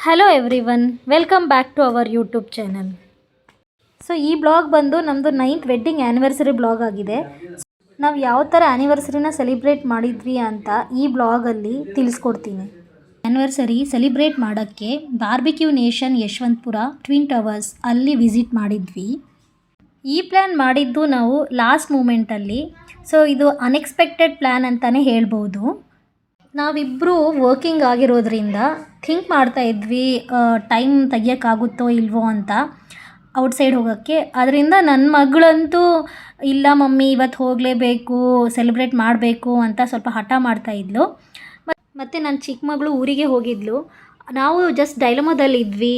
Hello everyone, welcome back to our YouTube channel. So ಈ blog ಬಂದು ನಮ್ಮದು 9th wedding anniversary blog ಆಗಿದೆ. ನಾವು ಯಾವ ಥರ ಆ್ಯನಿವರ್ಸರಿನ ಸೆಲಿಬ್ರೇಟ್ ಮಾಡಿದ್ವಿ ಅಂತ ಈ ಬ್ಲಾಗಲ್ಲಿ ತಿಳಿಸ್ಕೊಡ್ತೀನಿ. ಆ್ಯನಿವರ್ಸರಿ ಸೆಲಿಬ್ರೇಟ್ ಮಾಡೋಕ್ಕೆ barbecue nation Yeshwanthpur twin towers ಅಲ್ಲಿ ವಿಸಿಟ್ ಮಾಡಿದ್ವಿ. ಈ ಪ್ಲ್ಯಾನ್ ಮಾಡಿದ್ದು ನಾವು ಲಾಸ್ಟ್ ಮೂಮೆಂಟಲ್ಲಿ. ಸೊ ಇದು ಅನ್ಎಕ್ಸ್ಪೆಕ್ಟೆಡ್ ಪ್ಲ್ಯಾನ್ ಅಂತಲೇ ಹೇಳ್ಬೋದು. ನಾವಿಬ್ಬರು ವರ್ಕಿಂಗ್ ಆಗಿರೋದ್ರಿಂದ ಥಿಂಕ್ ಮಾಡ್ತಾಯಿದ್ವಿ ಟೈಮ್ ತೆಗಿಯೋಕ್ಕಾಗುತ್ತೋ ಇಲ್ವೋ ಅಂತ ಔಟ್ಸೈಡ್ ಹೋಗೋಕ್ಕೆ. ಅದರಿಂದ ನನ್ನ ಮಗಳಂತೂ ಇಲ್ಲ ಮಮ್ಮಿ ಇವತ್ತು ಹೋಗಲೇಬೇಕು, ಸೆಲೆಬ್ರೇಟ್ ಮಾಡಬೇಕು ಅಂತ ಸ್ವಲ್ಪ ಹಠ ಮಾಡ್ತಾಯಿದ್ಲು. ಮತ್ತು ನನ್ನ ಚಿಕ್ಕ ಮಗಳು ಊರಿಗೆ ಹೋಗಿದ್ಲು. ನಾವು ಜಸ್ಟ್ ಡೈಲಮಾದಲ್ಲಿದ್ವಿ,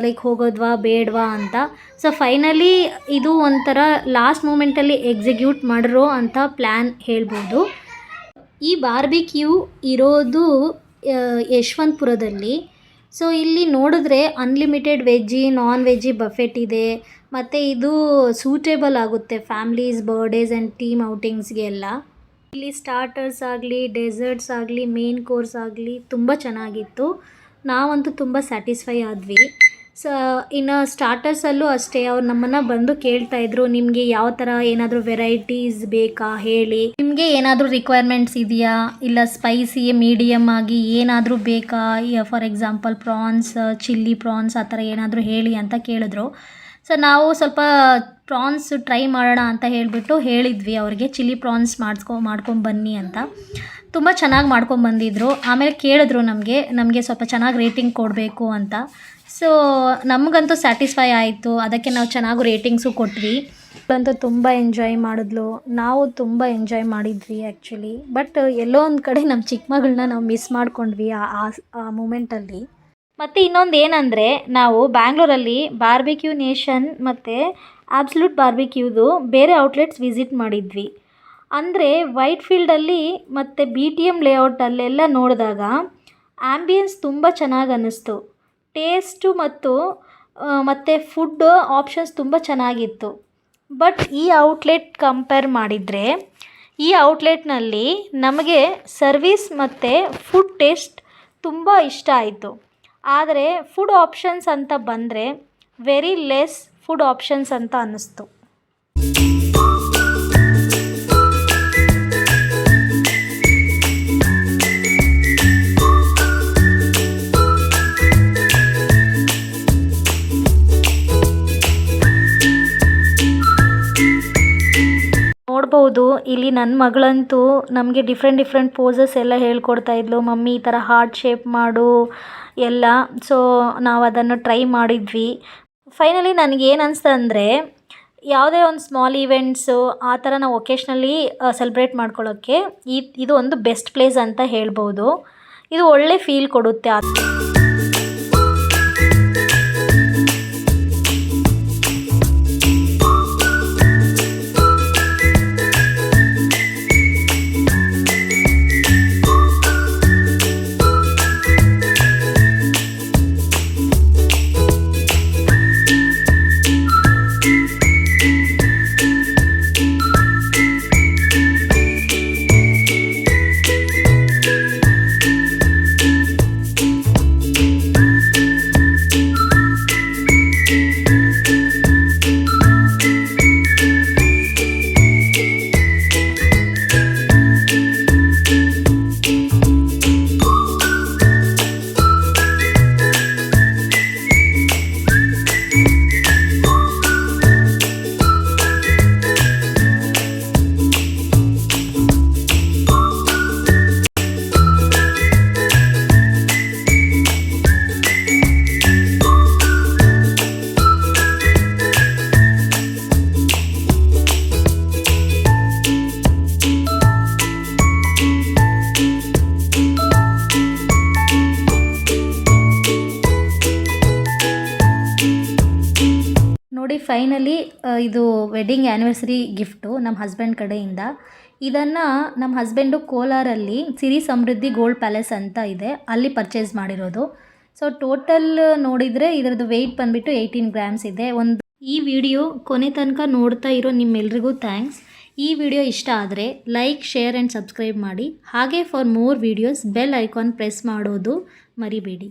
ಲೈಕ್ ಹೋಗೋದ್ವಾ ಬೇಡವಾ ಅಂತ. ಸೊ ಫೈನಲಿ ಇದು ಒಂಥರ ಲಾಸ್ಟ್ ಮೂಮೆಂಟಲ್ಲಿ ಎಕ್ಸಿಕ್ಯೂಟ್ ಮಾಡಿರೋ ಅಂತ ಪ್ಲ್ಯಾನ್ ಹೇಳ್ಬೋದು. ಈ ಬಾರ್ಬಿಕ್ಯೂ ಇರೋದು ಯಶವಂತಪುರದಲ್ಲಿ. ಸೊ ಇಲ್ಲಿ ನೋಡಿದ್ರೆ ಅನ್ಲಿಮಿಟೆಡ್ ವೆಜ್ಜಿ ನಾನ್ ವೆಜ್ಜಿ ಬಫೆಟ್ ಇದೆ. ಮತ್ತು ಇದು ಸೂಟೇಬಲ್ ಆಗುತ್ತೆ ಫ್ಯಾಮ್ಲೀಸ್, ಬರ್ಡೇಸ್ ಆ್ಯಂಡ್ ಟೀಮ್ ಔಟಿಂಗ್ಸ್ಗೆ ಎಲ್ಲ. ಇಲ್ಲಿ ಸ್ಟಾರ್ಟರ್ಸ್ ಆಗಲಿ, ಡೆಸರ್ಟ್ಸ್ ಆಗಲಿ, ಮೇನ್ ಕೋರ್ಸ್ ಆಗಲಿ ತುಂಬ ಚೆನ್ನಾಗಿತ್ತು. ನಾವಂತೂ ತುಂಬ ಸ್ಯಾಟಿಸ್ಫೈ ಆದ್ವಿ. ಸೊ ಇನ್ನು ಸ್ಟಾರ್ಟರ್ಸಲ್ಲೂ ಅಷ್ಟೇ, ಅವ್ರು ನಮ್ಮನ್ನು ಬಂದು ಕೇಳ್ತಾಯಿದ್ರು, ನಿಮಗೆ ಯಾವ ಥರ ಏನಾದರೂ ವೆರೈಟೀಸ್ ಬೇಕಾ ಹೇಳಿ, ನಿಮಗೆ ಏನಾದರೂ ರಿಕ್ವೈರ್ಮೆಂಟ್ಸ್ ಇದೆಯಾ, ಇಲ್ಲ ಸ್ಪೈಸಿ ಮೀಡಿಯಮ್ ಆಗಿ ಏನಾದರೂ ಬೇಕಾ, for example prawns, chilli prawns ಆ ಥರ ಏನಾದರೂ ಹೇಳಿ ಅಂತ ಕೇಳಿದ್ರು. ಸೊ ನಾವು ಸ್ವಲ್ಪ ಪ್ರಾನ್ಸ್ ಟ್ರೈ ಮಾಡೋಣ ಅಂತ ಹೇಳಿದ್ವಿ ಅವ್ರಿಗೆ, ಚಿಲ್ಲಿ ಪ್ರಾನ್ಸ್ ಮಾಡ್ಕೊಂಬನ್ನಿ ಅಂತ. ತುಂಬ ಚೆನ್ನಾಗಿ ಮಾಡ್ಕೊಂಬಂದಿದ್ರು. ಆಮೇಲೆ ಕೇಳಿದ್ರು ನಮಗೆ ಸ್ವಲ್ಪ ಚೆನ್ನಾಗಿ ರೇಟಿಂಗ್ ಕೊಡಬೇಕು ಅಂತ. ಸೊ ನಮಗಂತೂ ಸ್ಯಾಟಿಸ್ಫೈ ಆಯಿತು. ಅದಕ್ಕೆ ನಾವು ಚೆನ್ನಾಗಿ ರೇಟಿಂಗ್ಸು ಕೊಟ್ವಿ. ಅಂತೂ ತುಂಬ ಎಂಜಾಯ್ ಮಾಡಿದ್ಲು, ನಾವು ತುಂಬ ಎಂಜಾಯ್ ಮಾಡಿದ್ವಿ ಆ್ಯಕ್ಚುಲಿ. ಬಟ್ ಎಲ್ಲೋ ಒಂದು ಕಡೆ ನಮ್ಮ ಚಿಕ್ಕ ಮಗಳನ್ನ ನಾವು ಮಿಸ್ ಮಾಡ್ಕೊಂಡ್ವಿ ಆ ಮೂಮೆಂಟಲ್ಲಿ. ಮತ್ತು ಇನ್ನೊಂದು ಏನಂದರೆ, ನಾವು ಬ್ಯಾಂಗ್ಳೂರಲ್ಲಿ ಬಾರ್ಬಿಕ್ಯೂ ನೇಷನ್ ಮತ್ತು ಆಬ್ಸಲ್ಯೂಟ್ ಬಾರ್ಬಿಕ್ಯೂದು ಬೇರೆ ಔಟ್ಲೆಟ್ಸ್ ವಿಸಿಟ್ ಮಾಡಿದ್ವಿ. ಅಂದರೆ ವೈಟ್ ಫೀಲ್ಡಲ್ಲಿ ಮತ್ತು BTM ಲೇಔಟಲ್ಲೆಲ್ಲ ನೋಡಿದಾಗ ಆ್ಯಂಬಿಯನ್ಸ್ ತುಂಬ ಚೆನ್ನಾಗಿ ಅನ್ನಿಸ್ತು. ಟೇಸ್ಟು ಮತ್ತು ಫುಡ್ ಆಪ್ಷನ್ಸ್ ತುಂಬ ಚೆನ್ನಾಗಿತ್ತು. ಬಟ್ ಈ ಔಟ್ಲೆಟ್ ಕಂಪೇರ್ ಮಾಡಿದರೆ ಈ ಔಟ್ಲೆಟ್ನಲ್ಲಿ ನಮಗೆ ಸರ್ವಿಸ್ ಮತ್ತು ಫುಡ್ ಟೇಸ್ಟ್ ತುಂಬ ಇಷ್ಟ ಆಯಿತು. ಆದರೆ ಫುಡ್ ಆಪ್ಷನ್ಸ್ ಅಂತ ಬಂದರೆ ವೆರಿ ಲೆಸ್ ಫುಡ್ ಆಪ್ಷನ್ಸ್ ಅಂತ ಅನ್ನಿಸ್ತು. ನೋಡ್ಬೋದು ಇಲ್ಲಿ ನನ್ನ ಮಗಳಂತೂ ನಮಗೆ ಡಿಫ್ರೆಂಟ್ ಪೋಸಸ್ ಎಲ್ಲ ಹೇಳ್ಕೊಡ್ತಾ ಇದ್ಲು. ಮಮ್ಮಿ ಈ ಥರ ಹಾರ್ಟ್ ಶೇಪ್ ಮಾಡು ಎಲ್ಲ. ಸೊ ನಾವು ಅದನ್ನು ಟ್ರೈ ಮಾಡಿದ್ವಿ. ಫೈನಲಿ ನನಗೇನು ಅನಿಸ್ತು ಅಂದರೆ, ಯಾವುದೇ ಒಂದು ಸ್ಮಾಲ್ ಈವೆಂಟ್ಸು ಆ ಥರ ನಾವು ಒಕೇಶ್ನಲ್ಲಿ ಸೆಲೆಬ್ರೇಟ್ ಮಾಡ್ಕೊಳ್ಳೋಕ್ಕೆ ಇದು ಒಂದು ಬೆಸ್ಟ್ ಪ್ಲೇಸ್ ಅಂತ ಹೇಳ್ಬೋದು. ಇದು ಒಳ್ಳೆ ಫೀಲ್ ಕೊಡುತ್ತೆ. ನೋಡಿ ಫೈನಲಿ ಇದು ವೆಡ್ಡಿಂಗ್ ಆ್ಯನಿವರ್ಸರಿ ಗಿಫ್ಟು ನಮ್ಮ ಹಸ್ಬೆಂಡ್ ಕಡೆಯಿಂದ. ಇದನ್ನು ನಮ್ಮ ಹಸ್ಬೆಂಡು ಕೋಲಾರಲ್ಲಿ ಸಿರಿ ಸಮೃದ್ಧಿ ಗೋಲ್ಡ್ ಪ್ಯಾಲೇಸ್ ಅಂತ ಇದೆ, ಅಲ್ಲಿ ಪರ್ಚೇಸ್ ಮಾಡಿರೋದು. ಸೊ ಟೋಟಲ್ ನೋಡಿದರೆ ಇದರದ್ದು ವೆಯ್ಟ್ ಬಂದುಬಿಟ್ಟು 18 ಗ್ರಾಮ್ಸ್ ಇದೆ. ಈ ವಿಡಿಯೋ ಕೊನೆ ತನಕ ನೋಡ್ತಾ ಇರೋ ನಿಮ್ಮೆಲ್ರಿಗೂ ಥ್ಯಾಂಕ್ಸ್. ಈ ವಿಡಿಯೋ ಇಷ್ಟ ಆದರೆ ಲೈಕ್, ಶೇರ್ ಆ್ಯಂಡ್ ಸಬ್ಸ್ಕ್ರೈಬ್ ಮಾಡಿ. ಹಾಗೆ for more videos bell icon press ಮಾಡೋದು ಮರಿಬೇಡಿ.